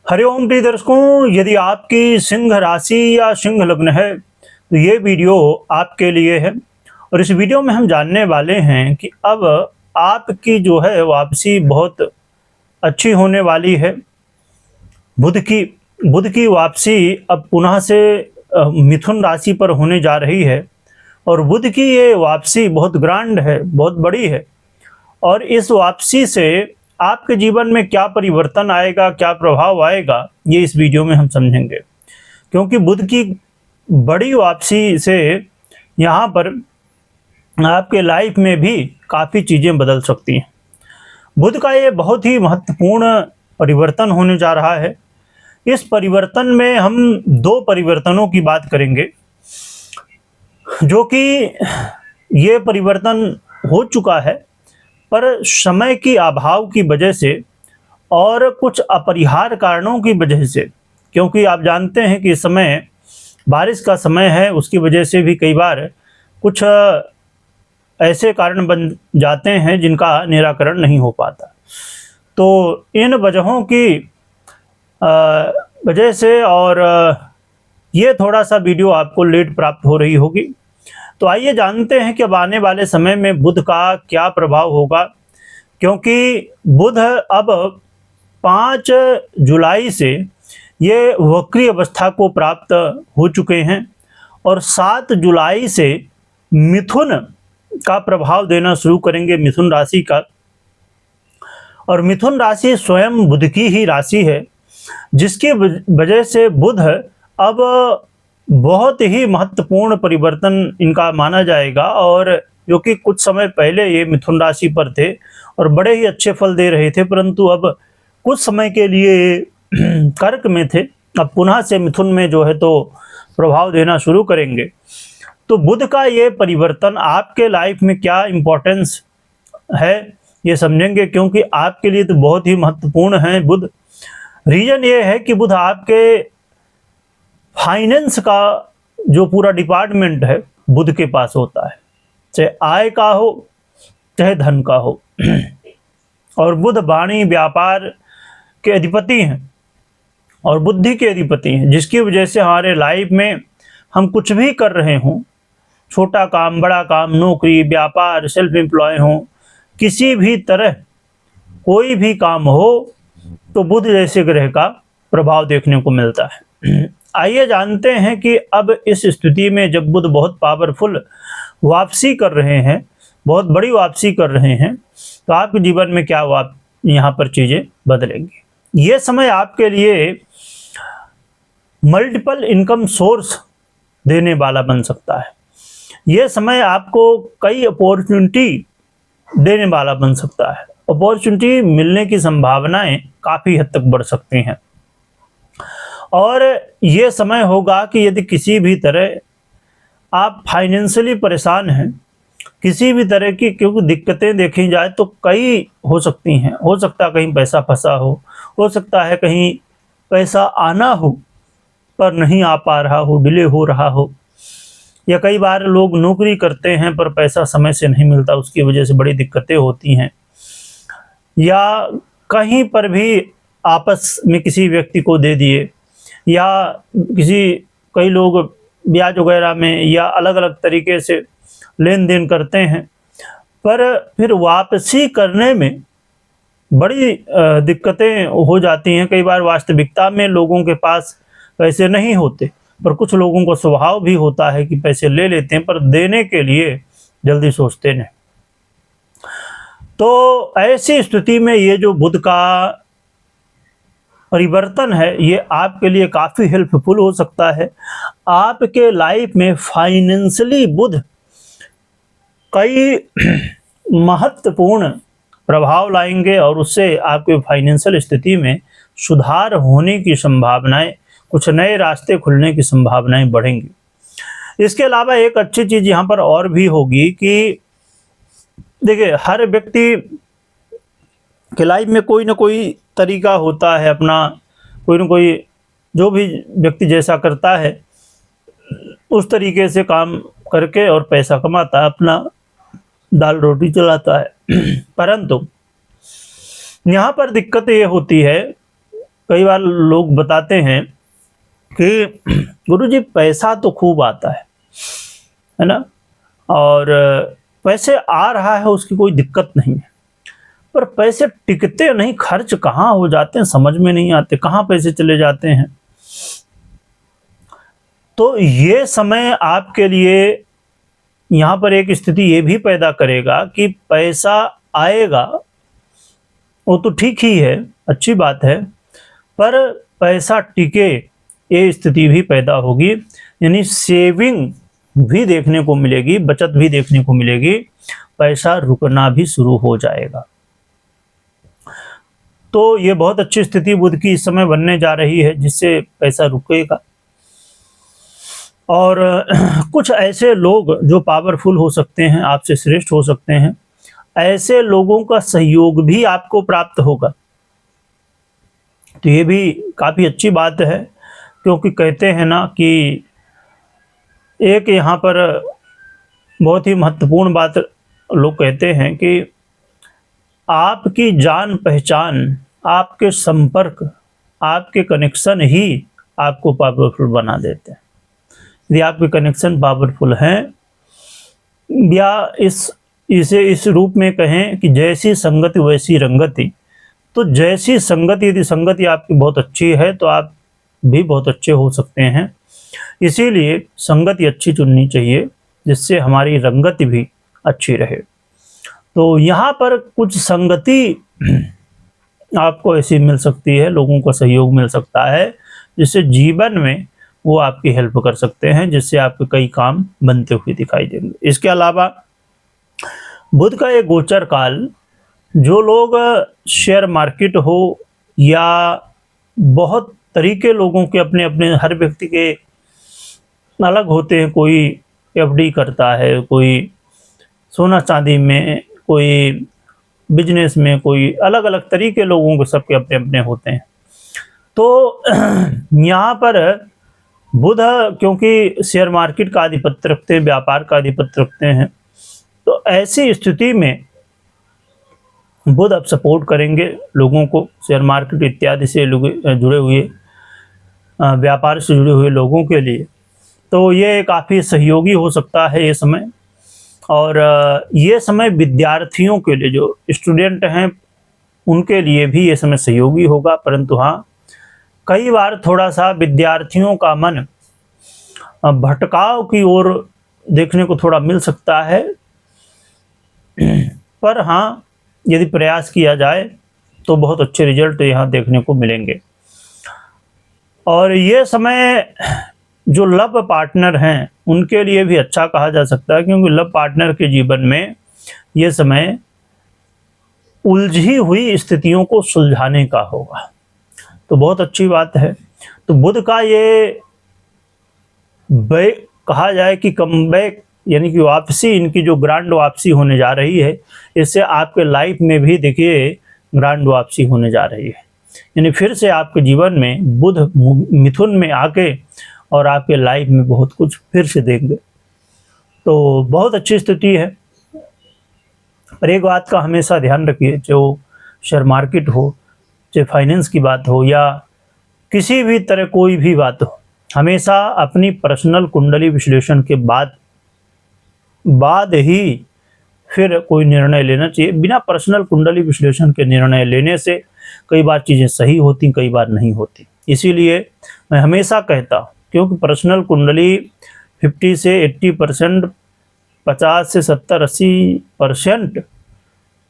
हरिओम प्रिय दर्शकों, यदि आपकी सिंह राशि या सिंह लग्न है तो ये वीडियो आपके लिए है। और इस वीडियो में हम जानने वाले हैं कि अब आपकी जो है वापसी बहुत अच्छी होने वाली है। बुध की वापसी अब पुनः से मिथुन राशि पर होने जा रही है और बुध की ये वापसी बहुत ग्रैंड है, बहुत बड़ी है। और इस वापसी से आपके जीवन में क्या परिवर्तन आएगा, क्या प्रभाव आएगा, ये इस वीडियो में हम समझेंगे। क्योंकि बुध की बड़ी वापसी से यहाँ पर आपके लाइफ में भी काफ़ी चीज़ें बदल सकती हैं। बुध का ये बहुत ही महत्वपूर्ण परिवर्तन होने जा रहा है। इस परिवर्तन में हम दो परिवर्तनों की बात करेंगे, जो कि ये परिवर्तन हो चुका है पर समय की अभाव की वजह से और कुछ अपरिहार्य कारणों की वजह से, क्योंकि आप जानते हैं कि इस समय बारिश का समय है, उसकी वजह से भी कई बार कुछ ऐसे कारण बन जाते हैं जिनका निराकरण नहीं हो पाता। तो इन वजहों की वजह से और ये थोड़ा सा वीडियो आपको लेट प्राप्त हो रही होगी। तो आइए जानते हैं कि अब आने वाले समय में बुध का क्या प्रभाव होगा। क्योंकि बुध अब 5 जुलाई से ये वक्री अवस्था को प्राप्त हो चुके हैं और 7 जुलाई से मिथुन का प्रभाव देना शुरू करेंगे, मिथुन राशि का। और मिथुन राशि स्वयं बुध की ही राशि है, जिसकी वजह से बुध अब बहुत ही महत्वपूर्ण परिवर्तन इनका माना जाएगा। और जो कि कुछ समय पहले ये मिथुन राशि पर थे और बड़े ही अच्छे फल दे रहे थे, परंतु अब कुछ समय के लिए कर्क में थे, अब पुनः से मिथुन में जो है तो प्रभाव देना शुरू करेंगे। तो बुध का ये परिवर्तन आपके लाइफ में क्या इम्पोर्टेंस है ये समझेंगे, क्योंकि आपके लिए तो बहुत ही महत्वपूर्ण है बुध। रीजन ये है कि बुध आपके फाइनेंस का जो पूरा डिपार्टमेंट है बुध के पास होता है, चाहे आय का हो चाहे धन का हो। और बुध वाणी व्यापार के अधिपति हैं और बुद्धि के अधिपति हैं, जिसकी वजह से हमारे लाइफ में हम कुछ भी कर रहे हों, छोटा काम बड़ा काम, नौकरी व्यापार, सेल्फ एम्प्लॉय हो, किसी भी तरह कोई भी काम हो, तो बुध जैसे ग्रह का प्रभाव देखने को मिलता है। आइए जानते हैं कि अब इस स्थिति में जब बुध बहुत पावरफुल वापसी कर रहे हैं, बहुत बड़ी वापसी कर रहे हैं, तो आपके जीवन में क्या यहाँ पर चीज़ें बदलेंगी। ये समय आपके लिए मल्टीपल इनकम सोर्स देने वाला बन सकता है। ये समय आपको कई अपॉर्चुनिटी देने वाला बन सकता है। अपॉर्चुनिटी मिलने की संभावनाएं काफ़ी हद तक बढ़ सकती हैं। और ये समय होगा कि यदि किसी भी तरह आप फाइनेंशियली परेशान हैं, किसी भी तरह की, क्योंकि दिक्कतें देखी जाए तो कई हो सकती हैं। हो सकता है कहीं पैसा फंसा हो सकता है कहीं पैसा आना हो पर नहीं आ पा रहा हो, डिले हो रहा हो, या कई बार लोग नौकरी करते हैं पर पैसा समय से नहीं मिलता, उसकी वजह से बड़ी दिक्कतें होती हैं। या कहीं पर भी आपस में किसी व्यक्ति को दे दिए, या कई लोग ब्याज वगैरह में या अलग अलग तरीके से लेन देन करते हैं, पर फिर वापसी करने में बड़ी दिक्कतें हो जाती हैं। कई बार वास्तविकता में लोगों के पास पैसे नहीं होते, पर कुछ लोगों को स्वभाव भी होता है कि पैसे ले लेते हैं पर देने के लिए जल्दी सोचते नहीं। तो ऐसी स्थिति में ये जो बुध का परिवर्तन है ये आपके लिए काफ़ी हेल्पफुल हो सकता है। आपके लाइफ में फाइनेंशियली बुध कई महत्वपूर्ण प्रभाव लाएंगे और उससे आपके फाइनेंशियल स्थिति में सुधार होने की संभावनाएं, कुछ नए रास्ते खुलने की संभावनाएं बढ़ेंगी। इसके अलावा एक अच्छी चीज़ यहाँ पर और भी होगी कि देखिए, हर व्यक्ति के लाइफ में कोई ना कोई तरीका होता है अपना, कोई ना कोई, जो भी व्यक्ति जैसा करता है उस तरीके से काम करके और पैसा कमाता है, अपना दाल रोटी चलाता है। परंतु यहाँ पर दिक्कत ये होती है कई बार लोग बताते हैं कि गुरुजी पैसा तो खूब आता है ना, और पैसे आ रहा है उसकी कोई दिक्कत नहीं है, पर पैसे टिकते नहीं, खर्च कहाँ हो जाते हैं समझ में नहीं आते, कहाँ पैसे चले जाते हैं। तो ये समय आपके लिए यहाँ पर एक स्थिति ये भी पैदा करेगा कि पैसा आएगा, वो तो ठीक ही है, अच्छी बात है, पर पैसा टिके ये स्थिति भी पैदा होगी, यानी सेविंग भी देखने को मिलेगी, बचत भी देखने को मिलेगी, पैसा रुकना भी शुरू हो जाएगा। तो ये बहुत अच्छी स्थिति बुध की इस समय बनने जा रही है, जिससे पैसा रुकेगा। और कुछ ऐसे लोग जो पावरफुल हो सकते हैं, आपसे श्रेष्ठ हो सकते हैं, ऐसे लोगों का सहयोग भी आपको प्राप्त होगा। तो ये भी काफ़ी अच्छी बात है, क्योंकि कहते हैं ना कि एक यहाँ पर बहुत ही महत्वपूर्ण बात लोग कहते हैं कि आपकी जान पहचान, आपके संपर्क, आपके कनेक्शन ही आपको पावरफुल बना देते हैं। यदि आपके कनेक्शन पावरफुल हैं, या इसे इस रूप में कहें कि जैसी संगति वैसी रंगति, तो जैसी संगति, यदि संगति आपकी बहुत अच्छी है तो आप भी बहुत अच्छे हो सकते हैं। इसीलिए संगति अच्छी चुननी चाहिए, जिससे हमारी रंगति भी अच्छी रहे। तो यहाँ पर कुछ संगति आपको ऐसी मिल सकती है, लोगों का सहयोग मिल सकता है, जिससे जीवन में वो आपकी हेल्प कर सकते हैं, जिससे आपके कई काम बनते हुए दिखाई देंगे। इसके अलावा बुध का ये गोचर काल, जो लोग शेयर मार्केट हो या बहुत तरीके लोगों के अपने अपने हर व्यक्ति के अलग होते हैं, कोई एफडी करता है, कोई सोना चांदी में, कोई बिजनेस में, कोई अलग अलग तरीके लोगों के सबके अपने अपने होते हैं। तो यहाँ पर बुध क्योंकि शेयर मार्केट का आधिपत्य रखते हैं, व्यापार का आधिपत्य रखते हैं, तो ऐसी स्थिति में बुध अब सपोर्ट करेंगे लोगों को, शेयर मार्केट इत्यादि से जुड़े हुए, व्यापार से जुड़े हुए लोगों के लिए। तो ये काफ़ी सहयोगी हो सकता है ये समय। और ये समय विद्यार्थियों के लिए, जो स्टूडेंट हैं उनके लिए भी ये समय सहयोगी होगा, परंतु हाँ, कई बार थोड़ा सा विद्यार्थियों का मन भटकाव की ओर देखने को थोड़ा मिल सकता है, पर हाँ, यदि प्रयास किया जाए तो बहुत अच्छे रिजल्ट यहाँ देखने को मिलेंगे। और ये समय जो लव पार्टनर हैं उनके लिए भी अच्छा कहा जा सकता है, क्योंकि लव पार्टनर के जीवन में ये समय उलझी हुई स्थितियों को सुलझाने का होगा, तो बहुत अच्छी बात है। तो बुध का ये कहा जाए कि कमबैक, यानी कि वापसी, इनकी जो ग्रांड वापसी होने जा रही है, इससे आपके लाइफ में भी देखिए ग्रांड वापसी होने जा रही है। यानी फिर से आपके जीवन में बुध मिथुन में आके और आपके लाइफ में बहुत कुछ फिर से देंगे, तो बहुत अच्छी स्थिति है। पर एक बात का हमेशा ध्यान रखिए, जो शेयर मार्केट हो, चाहे फाइनेंस की बात हो या किसी भी तरह कोई भी बात हो, हमेशा अपनी पर्सनल कुंडली विश्लेषण के बाद ही फिर कोई निर्णय लेना चाहिए। बिना पर्सनल कुंडली विश्लेषण के निर्णय लेने से कई बार चीज़ें सही होती, कई बार नहीं होती। इसीलिए मैं हमेशा कहता हूँ, क्योंकि पर्सनल कुंडली 50 से 80%, 50 से 70-80%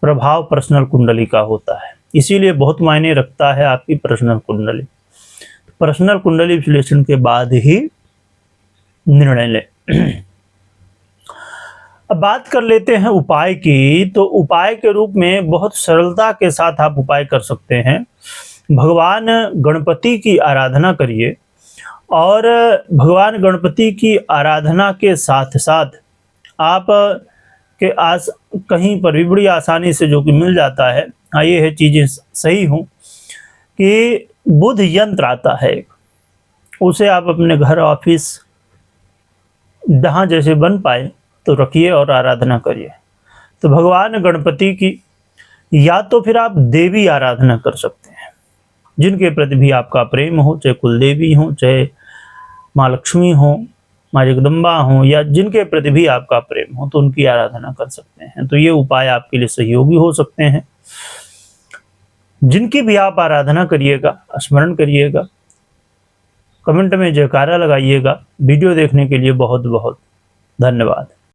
प्रभाव पर्सनल कुंडली का होता है। इसीलिए बहुत मायने रखता है आपकी पर्सनल कुंडली। पर्सनल कुंडली विश्लेषण के बाद ही निर्णय लें। अब बात कर लेते हैं उपाय की। तो उपाय के रूप में बहुत सरलता के साथ आप उपाय कर सकते हैं। भगवान गणपति की आराधना करिए, और भगवान गणपति की आराधना के साथ साथ आप के कहीं पर भी बड़ी आसानी से जो कि मिल जाता है, हाँ ये है चीज़ें सही हों, कि बुध यंत्र आता है, उसे आप अपने घर, ऑफिस, जहाँ जैसे बन पाए तो रखिए और आराधना करिए। तो भगवान गणपति की, या तो फिर आप देवी आराधना कर सकते हैं। जिनके प्रति भी आपका प्रेम हो, चाहे कुलदेवी हो, चाहे माँ लक्ष्मी हो, माँ जगदम्बा हो, या जिनके प्रति भी आपका प्रेम हो, तो उनकी आराधना कर सकते हैं। तो ये उपाय आपके लिए सहयोगी हो सकते हैं। जिनकी भी आप आराधना करिएगा, स्मरण करिएगा, कमेंट में जयकारा लगाइएगा। वीडियो देखने के लिए बहुत बहुत धन्यवाद।